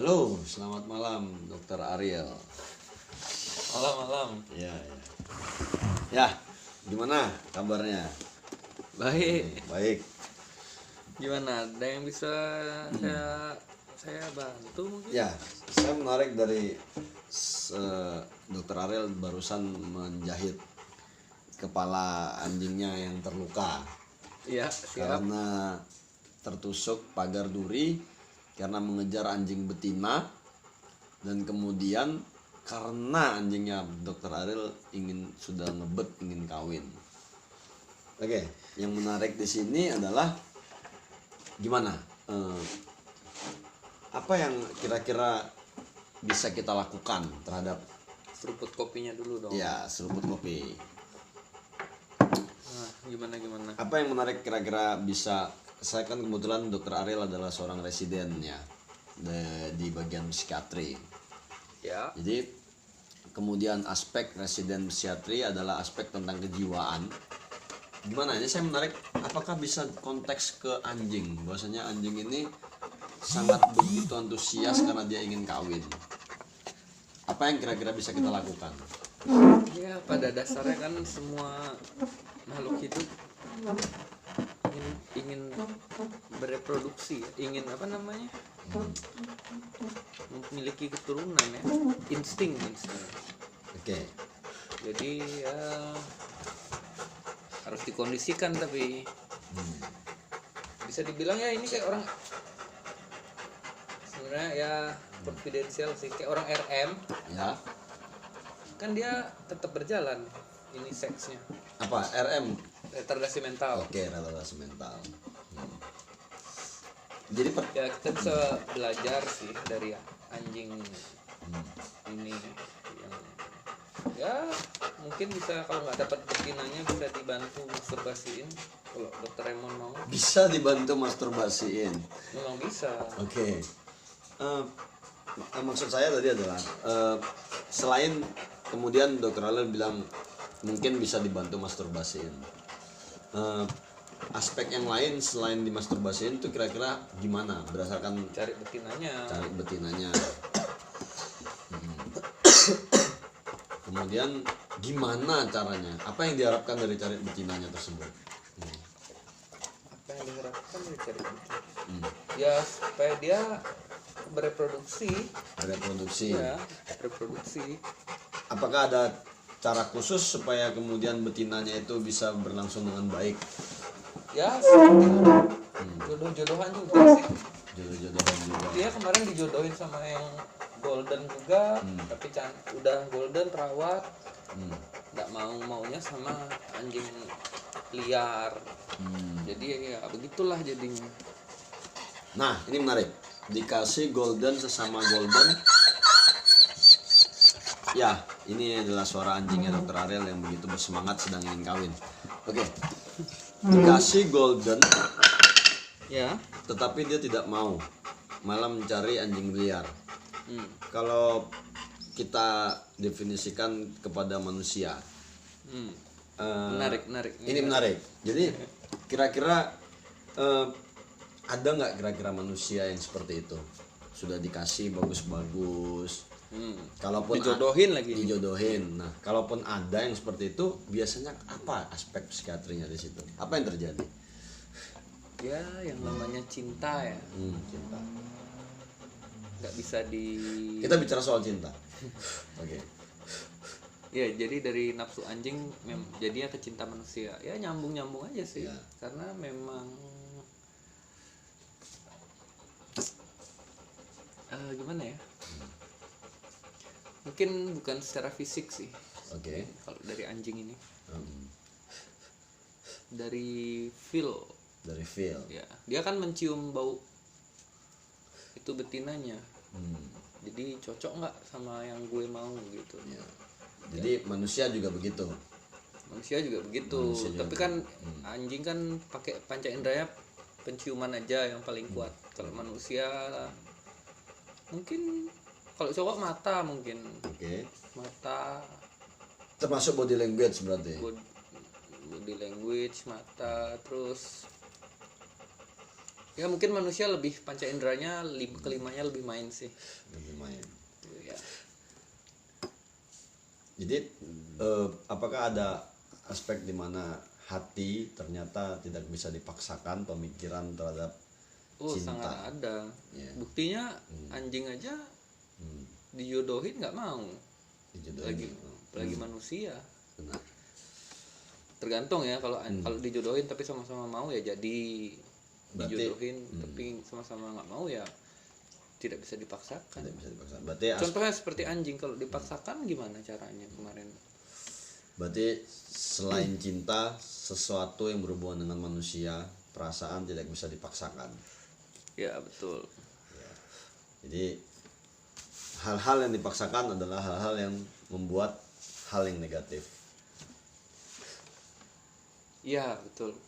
Halo, selamat malam, Dokter Ariel. Malam-malam. Ya, ya. Ya, gimana kabarnya? Baik. Baik. Gimana? Ada yang bisa saya bantu mungkin? Ya, saya menarik dari Dokter Ariel barusan menjahit kepala anjingnya yang terluka Iya, siap. karena tertusuk pagar duri karena mengejar anjing betina, dan kemudian karena anjingnya Dokter Ariel sudah ngebet ingin kawin. Oke, yang menarik di sini adalah gimana? Apa yang kira-kira bisa kita lakukan terhadap Seruput kopinya dulu dong. ya seruput kopi? Nah, gimana? Apa yang menarik kira-kira bisa? Saya kan kebetulan Dokter Ariel adalah seorang residennya di bagian psikiatri. Ya. Jadi kemudian aspek residen psikiatri adalah aspek tentang kejiwaan. Gimana ini saya menarik, apakah bisa konteks ke anjing, bahwasanya anjing ini sangat begitu antusias karena dia ingin kawin. Apa yang kira-kira bisa kita lakukan? Ya, pada dasarnya kan semua makhluk hidup ingin bereproduksi, ingin apa namanya? Memiliki keturunan ya. Insting. Oke. Jadi ya harus dikondisikan, tapi bisa dibilang ya ini kayak orang sebenarnya ya konfidensial sih, kayak orang RM Ya. kan dia tetap berjalan ini seksnya, Apa RM? retardasi mental. Oke, retardasi mental. Jadi Ya kita bisa belajar sih dari anjing ini yang ya mungkin bisa, kalau nggak dapat betinanya bisa dibantu masturbasiin kalau dokter Raymond mau. bisa dibantu masturbasiin. Memang bisa. Oke. Maksud saya tadi adalah selain kemudian Dokter Ariel bilang mungkin bisa dibantu masturbasiin. Aspek yang lain selain dimasturbasiin itu kira-kira gimana berdasarkan Cari betinanya. cari betinanya. Kemudian gimana caranya? Apa yang diharapkan dari cari betinanya tersebut? Apa yang diharapkan dari cari betina? Ya supaya dia bereproduksi. Reproduksi. Ya, reproduksi. Apakah ada cara khusus supaya kemudian betinanya itu bisa berlangsung dengan baik? Ya, jodoh-jodohan juga sih. Jodoh-jodohan juga. Dia kemarin dijodohin sama yang golden juga, tapi udah golden terawat, nggak maunya sama anjing liar. Jadi ya begitulah jadinya. Nah, ini menarik. Dikasih golden sesama golden. Ya, ini adalah suara anjingnya Dokter Ariel yang begitu bersemangat sedang ingin kawin. Oke. Dikasih golden, Ya. tetapi dia tidak mau, malah mencari anjing liar. Kalau kita definisikan kepada manusia, Menarik. ini menarik. Jadi kira-kira ada nggak kira-kira manusia yang seperti itu? Sudah dikasih bagus-bagus, kalaupun Dijodohin lagi. dijodohin. Nah, kalaupun ada yang seperti itu, biasanya apa aspek psikiatrinya di situ? Apa yang terjadi? Ya, yang namanya cinta ya, Cinta. nggak bisa Kita bicara soal cinta. Oke. Ya, jadi dari nafsu anjing jadinya ke cinta manusia. Ya nyambung aja sih. Ya. Karena memang gimana ya? Mungkin bukan secara fisik sih. Oke. Kalau dari anjing ini, Hmm, dari feel. dari feel. Ya, dia kan mencium bau itu betinanya. Jadi cocok nggak sama yang gue mau gitu. Ya. Jadi manusia juga begitu. Manusia juga begitu. Manusia juga Tapi kan anjing kan pakai panca indera penciuman aja yang paling kuat. Kalau manusia mungkin, kalau cowok mata mungkin. Oke. Mata, Termasuk body language berarti. body language, mata, terus Ya mungkin manusia lebih panca inderanya kelimanya lebih main sih. Lebih main. Ya. Jadi apakah ada aspek di mana hati ternyata tidak bisa dipaksakan, pemikiran terhadap cinta? Sangat ada. Ya. Buktinya anjing aja dijodohin nggak mau. Dijodohin. Apalagi manusia. Benar. Tergantung ya, kalau dijodohin tapi sama-sama mau ya jadi. Berarti, dijodohin tapi sama-sama nggak mau ya tidak bisa dipaksakan. Tidak bisa dipaksakan. Berarti Contohnya seperti anjing, kalau dipaksakan gimana caranya kemarin? Berarti selain cinta, sesuatu yang berhubungan dengan manusia, perasaan tidak bisa dipaksakan. Ya betul. Jadi hal-hal yang dipaksakan adalah hal-hal yang membuat hal yang negatif. Ya betul.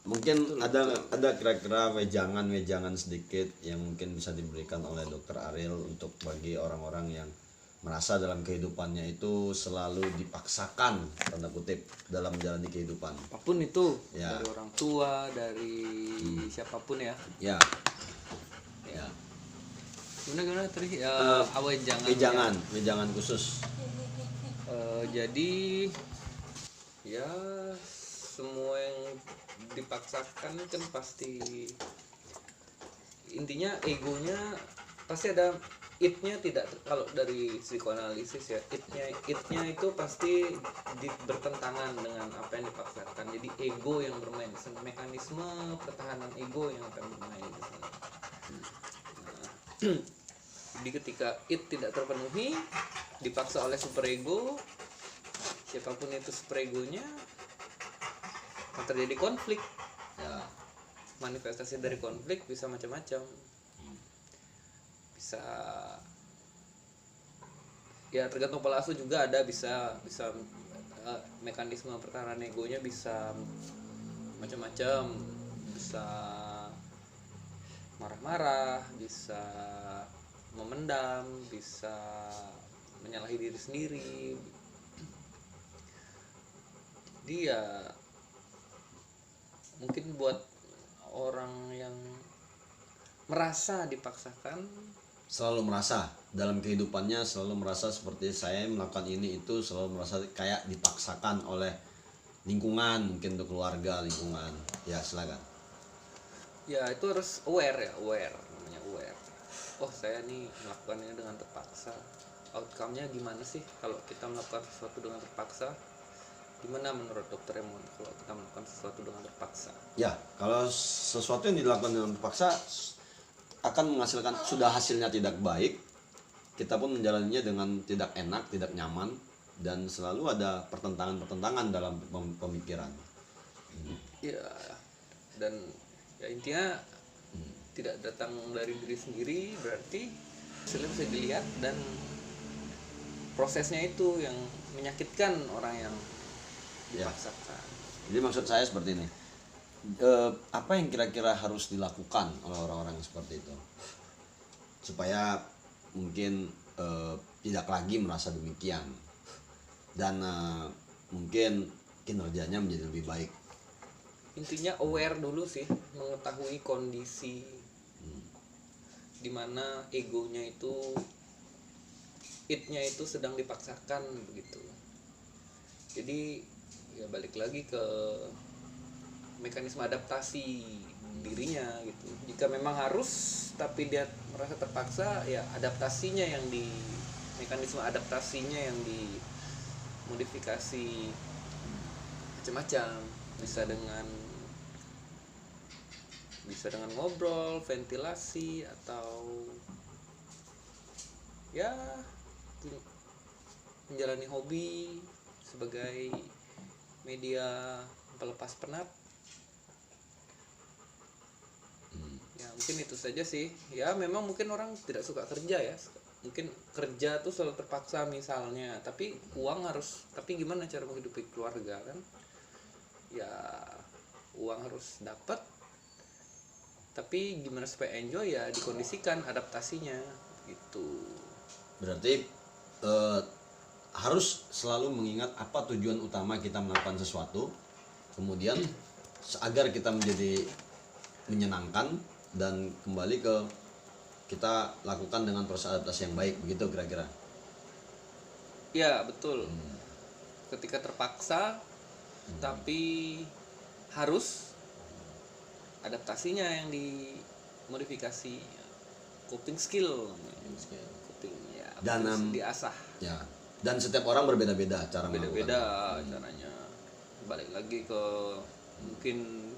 Mungkin ada kira-kira wejangan sedikit yang mungkin bisa diberikan oleh Dokter Ariel untuk bagi orang-orang yang merasa dalam kehidupannya itu selalu dipaksakan, tanda kutip, dalam menjalani kehidupan. Apapun itu, Ya. dari orang tua, dari siapapun ya. Ya. Ya. Gimana tadi? Wejangan khusus. Jadi ya semua yang dipaksakan kan pasti intinya egonya pasti ada it-nya, tidak, kalau dari psikoanalisis ya it-nya itu pasti bertentangan dengan apa yang dipaksakan. Jadi ego yang bermain, mekanisme pertahanan ego yang akan bermain di sana. Jadi ketika it tidak terpenuhi, dipaksa oleh superego, siapapun itu superegonya, akan terjadi konflik. Ya. Manifestasi dari konflik bisa macam-macam. Bisa ya tergantung pola asuh juga ada, bisa mekanisme pertahanan egonya bisa macam-macam, bisa marah-marah, bisa memendam, bisa menyalahi diri sendiri. Dia mungkin buat orang yang merasa dipaksakan, Selalu merasa dalam kehidupannya, selalu merasa seperti saya melakukan ini itu, selalu merasa kayak dipaksakan oleh lingkungan, mungkin untuk keluarga, lingkungan. Ya, silakan. ya itu harus aware, namanya aware. Oh, saya nih melakukannya dengan terpaksa. Outcome-nya gimana sih kalau kita melakukan sesuatu dengan terpaksa? Gimana menurut Dokter Emon kalau kita melakukan sesuatu dengan terpaksa? Ya, kalau sesuatu yang dilakukan dengan terpaksa akan menghasilkan, sudah hasilnya tidak baik, kita pun menjalaninya dengan tidak enak, tidak nyaman, dan selalu ada pertentangan dalam pemikiran. Ya, dan ya intinya tidak datang dari diri sendiri, berarti hasilnya bisa dilihat, dan prosesnya itu yang menyakitkan orang yang dipaksakan. Jadi maksud saya seperti ini, apa yang kira-kira harus dilakukan oleh orang-orang seperti itu supaya mungkin tidak lagi merasa demikian dan mungkin kinerjanya menjadi lebih baik? Intinya aware dulu sih, mengetahui kondisi dimana egonya itu, it-nya itu sedang dipaksakan begitu. Jadi ya balik lagi ke mekanisme adaptasi dirinya gitu. Jika memang harus tapi dia merasa terpaksa, ya adaptasinya yang mekanisme adaptasinya yang dimodifikasi macam-macam. Bisa dengan ngobrol, ventilasi, atau ya menjalani hobi sebagai media pelepas penat. Ya mungkin itu saja sih. Ya memang mungkin orang tidak suka kerja ya, mungkin kerja tuh selalu terpaksa misalnya, tapi uang harus, tapi gimana cara menghidupi keluarga kan? Ya uang harus dapat, tapi gimana supaya enjoy, ya dikondisikan adaptasinya gitu. Berarti harus selalu mengingat apa tujuan utama kita melakukan sesuatu, kemudian agar kita menjadi menyenangkan dan kembali ke kita lakukan dengan proses adaptasi yang baik, begitu kira-kira. Ya betul. Ketika terpaksa tapi harus adaptasinya yang dimodifikasi, coping skill, coping ya, Dan, harus diasah. Ya, dan setiap orang berbeda-beda cara Beda-beda caranya. Balik lagi ke mungkin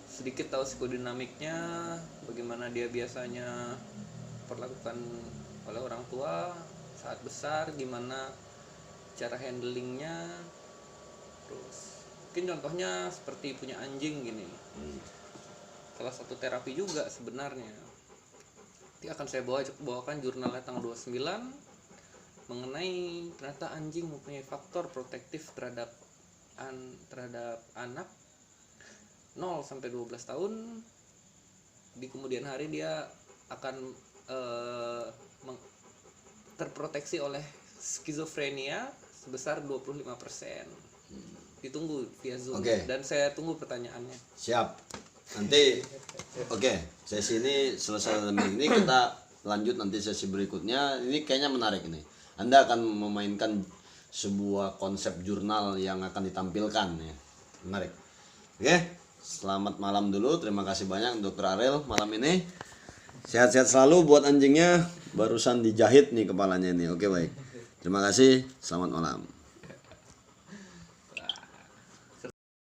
sedikit tahu psikodinamiknya, bagaimana dia biasanya perlakukan oleh orang tua saat besar, gimana cara handlingnya. Terus mungkin contohnya seperti punya anjing gini, salah satu terapi juga sebenarnya. Nanti akan saya bawakan jurnalnya tanggal 29 mengenai ternyata anjing mempunyai faktor protektif terhadap anak 0 sampai 12 tahun. Di kemudian hari dia akan terproteksi oleh skizofrenia sebesar 25%. Ditunggu via Zoom. Dan saya tunggu pertanyaannya. Siap. Nanti sesi ini selesai ini kita lanjut nanti sesi berikutnya. Ini kayaknya menarik ini. Anda akan memainkan sebuah konsep jurnal yang akan ditampilkan ya. Menarik. Oke, selamat malam dulu. Terima kasih banyak Dr. Ariel malam ini. Sehat-sehat selalu buat anjingnya. Barusan dijahit nih kepalanya ini. Oke, baik. Terima kasih. Selamat malam.